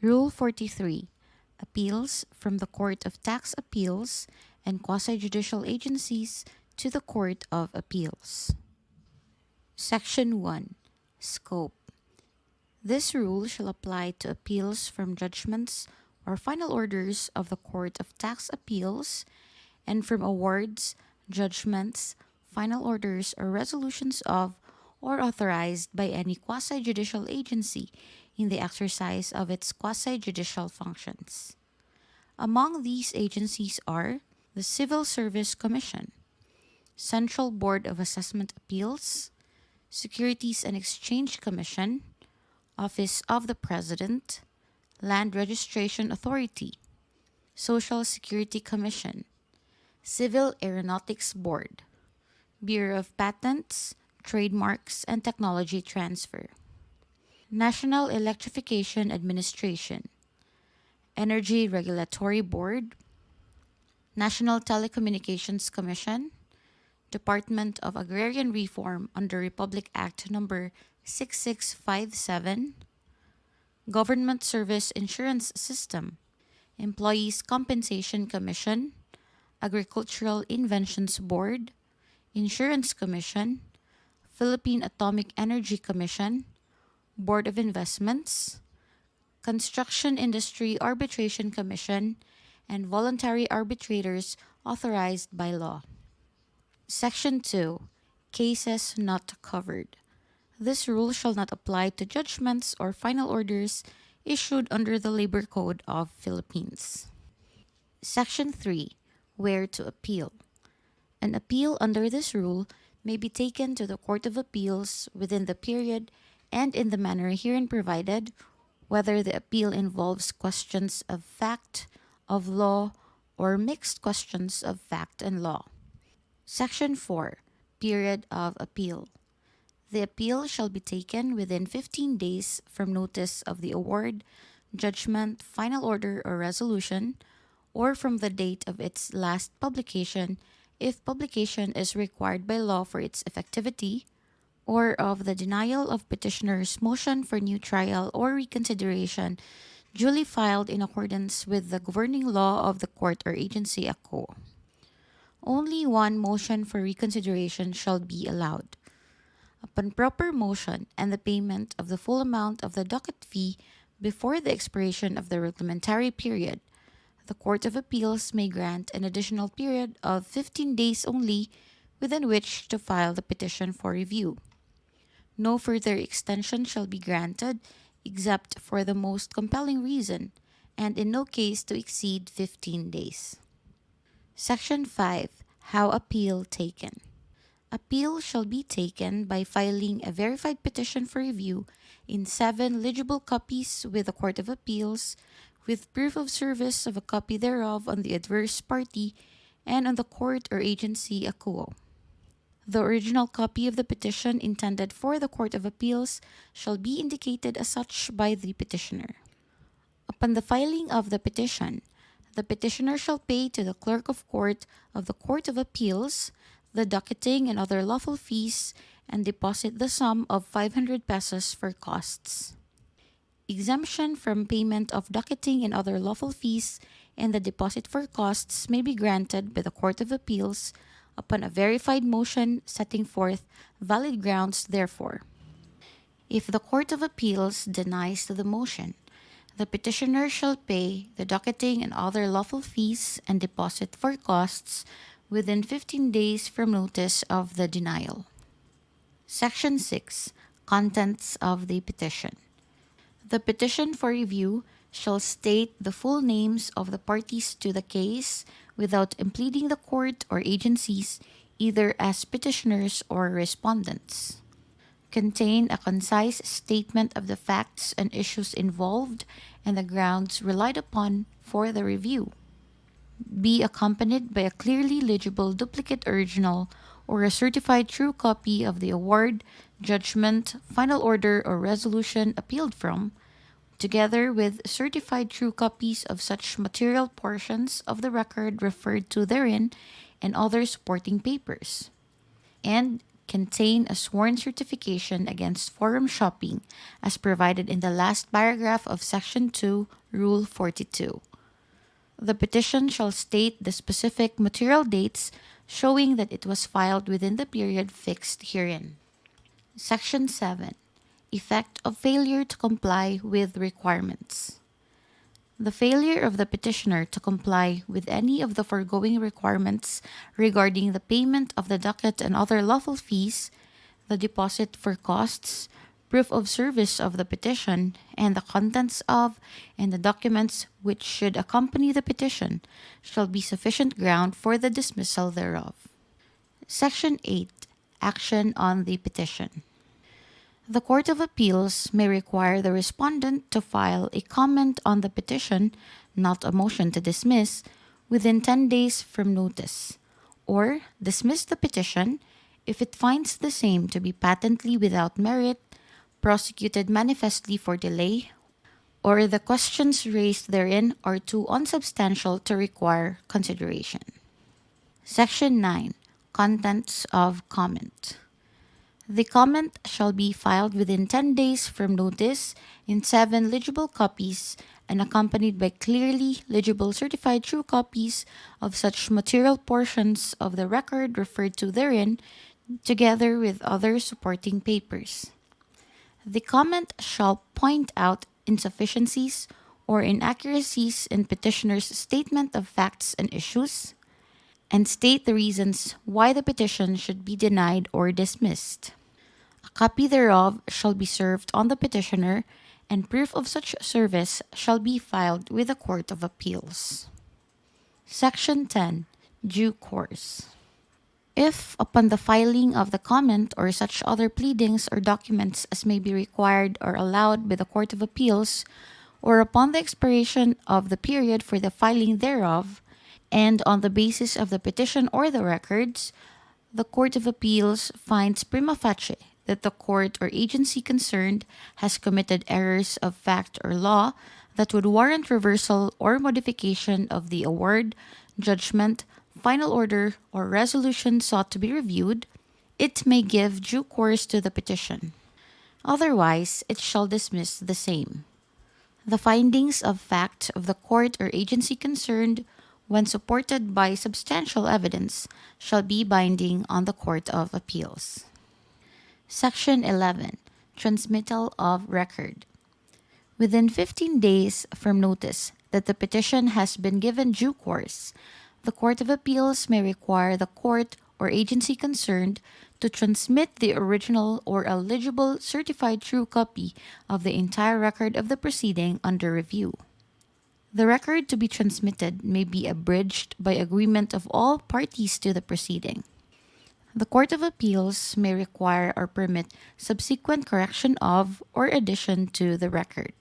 Rule 43. Appeals from the Court of Tax Appeals and Quasi-Judicial Agencies to the Court of Appeals. Section 1. Scope. This rule shall apply to appeals from judgments or final orders of the Court of Tax Appeals and from awards, judgments, final orders, or resolutions of or authorized by any quasi-judicial agency in the exercise of its quasi-judicial functions. Among these agencies are the Civil Service Commission, Central Board of Assessment Appeals, Securities and Exchange Commission, Office of the President, Land Registration Authority, Social Security Commission, Civil Aeronautics Board, Bureau of Patents, Trademarks, and Technology Transfer, National Electrification Administration, Energy Regulatory Board, National Telecommunications Commission, Department of Agrarian Reform under Republic Act No. 6657, Government Service Insurance System, Employees Compensation Commission, Agricultural Inventions Board, Insurance Commission, Philippine Atomic Energy Commission, Board of Investments, Construction Industry Arbitration Commission, and voluntary arbitrators authorized by law. Section 2. Cases not covered. This rule shall not apply to judgments or final orders issued under the Labor Code of Philippines. Section 3. Where to appeal. An appeal under this rule may be taken to the Court of Appeals within the period and in the manner herein provided, whether the appeal involves questions of fact, of law, or mixed questions of fact and law. Section 4. Period of appeal. The appeal shall be taken within 15 days from notice of the award, judgment, final order, or resolution, or from the date of its last publication if publication is required by law for its effectivity, or of the denial of petitioner's motion for new trial or reconsideration duly filed in accordance with the governing law of the court or agency a quo. Only one motion for reconsideration shall be allowed. Upon proper motion and the payment of the full amount of the docket fee before the expiration of the reglementary period, the Court of Appeals may grant an additional period of 15 days only within which to file the petition for review. No further extension shall be granted except for the most compelling reason, and in no case to exceed 15 days. Section 5. How appeal taken. Appeal shall be taken by filing a verified petition for review in 7 legible copies with the Court of Appeals, with proof of service of a copy thereof on the adverse party and on the court or agency a quo. The original copy of the petition intended for the Court of Appeals shall be indicated as such by the petitioner. Upon the filing of the petitioner shall pay to the Clerk of Court of the Court of Appeals the docketing and other lawful fees and deposit the sum of 500 pesos for costs. Exemption from payment of docketing and other lawful fees and the deposit for costs may be granted by the Court of Appeals upon a verified motion setting forth valid grounds therefor. If the Court of Appeals denies the motion, the petitioner shall pay the docketing and other lawful fees and deposit for costs within 15 days from notice of the denial. Section 6. Contents of the petition. The petition for review shall state the full names of the parties to the case without impleading the court or agencies either as petitioners or respondents. Contain a concise statement of the facts and issues involved and the grounds relied upon for the review. Be accompanied by a clearly legible duplicate original or a certified true copy of the award, judgment, final order, or resolution appealed from, together with certified true copies of such material portions of the record referred to therein and other supporting papers. And contain a sworn certification against forum shopping as provided in the last paragraph of Section 2, Rule 42. The petition shall state the specific material dates showing that it was filed within the period fixed herein. Section 7. Effect of failure to comply with requirements. The failure of the petitioner to comply with any of the foregoing requirements regarding the payment of the docket and other lawful fees, the deposit for costs, proof of service of the petition, and the contents of, and the documents which should accompany the petition, shall be sufficient ground for the dismissal thereof. Section 8. Action on the petition. The Court of Appeals may require the respondent to file a comment on the petition, not a motion to dismiss, within 10 days from notice, or dismiss the petition if it finds the same to be patently without merit, prosecuted manifestly for delay, or the questions raised therein are too unsubstantial to require consideration. Section 9. Contents of comment. The comment shall be filed within 10 days from notice in 7 legible copies and accompanied by clearly legible certified true copies of such material portions of the record referred to therein, together with other supporting papers. The comment shall point out insufficiencies or inaccuracies in petitioner's statement of facts and issues, and state the reasons why the petition should be denied or dismissed. A copy thereof shall be served on the petitioner, and proof of such service shall be filed with the Court of Appeals. Section 10. Due course. If, upon the filing of the comment or such other pleadings or documents as may be required or allowed by the Court of Appeals, or upon the expiration of the period for the filing thereof, and on the basis of the petition or the records, the Court of Appeals finds prima facie that the court or agency concerned has committed errors of fact or law that would warrant reversal or modification of the award, judgment, final order, or resolution sought to be reviewed, it may give due course to the petition. Otherwise, it shall dismiss the same. The findings of fact of the court or agency concerned, when supported by substantial evidence, shall be binding on the Court of Appeals. Section 11. Transmittal of record. Within 15 days from notice that the petition has been given due course, the Court of Appeals may require the court or agency concerned to transmit the original or a legible certified true copy of the entire record of the proceeding under review. The record to be transmitted may be abridged by agreement of all parties to the proceeding. The Court of Appeals may require or permit subsequent correction of or addition to the record.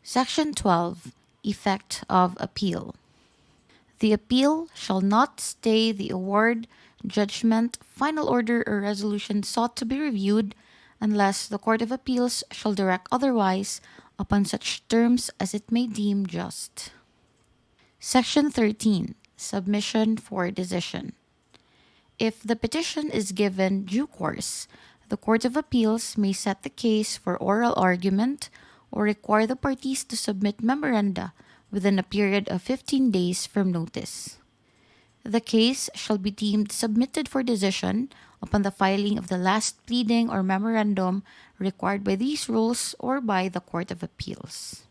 Section 12. Effect of appeal. The appeal shall not stay the award, judgment, final order, or resolution sought to be reviewed unless the Court of Appeals shall direct otherwise upon such terms as it may deem just. Section 13. Submission for decision. If the petition is given due course, the Court of Appeals may set the case for oral argument or require the parties to submit memoranda within a period of 15 days from notice. The case shall be deemed submitted for decision upon the filing of the last pleading or memorandum required by these rules or by the Court of Appeals.